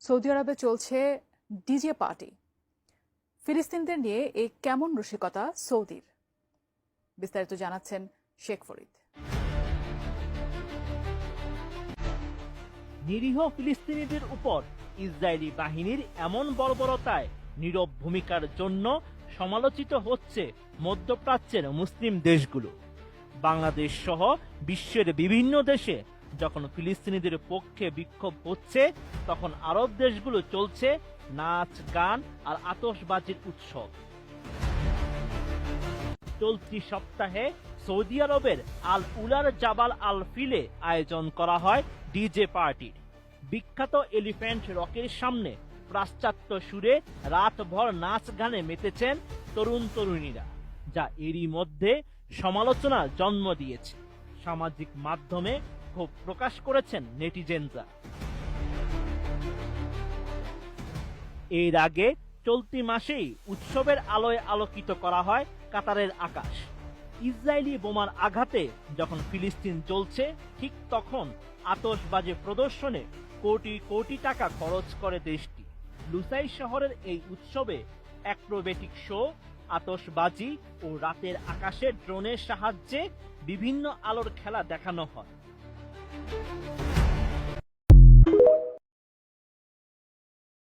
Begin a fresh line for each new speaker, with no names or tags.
Saudi আরবে চলছে DJ party. ফিলিস্তিনিদের নিয়ে এই কেমন রসিকতা সৌদির, বিস্তারিত জানাচ্ছেন শেখ ফরিদ।
নিরীহ ফিলিস্তিনিদের উপর ইসরায়েলি বাহিনীর এমন বর্বরতায় নীরব ভূমিকার জন্য সমালোচিত হচ্ছে মধ্যপ্রাচ্যের মুসলিম দেশগুলো। বাংলাদেশ সহ বিশ্বের বিভিন্ন দেশে যখন ফিলিস্তিনিদের পক্ষে বিক্ষোভ হচ্ছে, তখন আরব দেশগুলো চলছে নাচ গান আর আতশবাজির উৎসব। চলতি সপ্তাহে সৌদি আরবের আল উলার জাবাল আল ফিলে আয়োজন করা হয় ডিজে পার্টির। বিখ্যাত এলিফ্যান্ট রকের সামনে পাশ্চাত্য সুরে রাতভর নাচ গানে মেতেছেন তরুণ তরুণীরা, যা এরই মধ্যে সমালোচনার জন্ম দিয়েছে। সামাজিক মাধ্যমে ক্ষোভ প্রকাশ করেছেন নেটিজেনরা। এর আগে চলতি মাসেই উৎসবের আলোয় আলোকিত করা হয় কাতারের আকাশ। ইসরায়েলি বোমার আঘাতে যখন ফিলিস্তিন জ্বলছে, ঠিক তখন আতশবাজি প্রদর্শনে কোটি কোটি টাকা খরচ করে দেশটি। লুসাই শহরের এই উৎসবে অ্যাক্রোবেটিক শো, আতশবাজি ও রাতের আকাশে ড্রোনের সাহায্যে বিভিন্ন আলোর খেলা দেখানো হয়।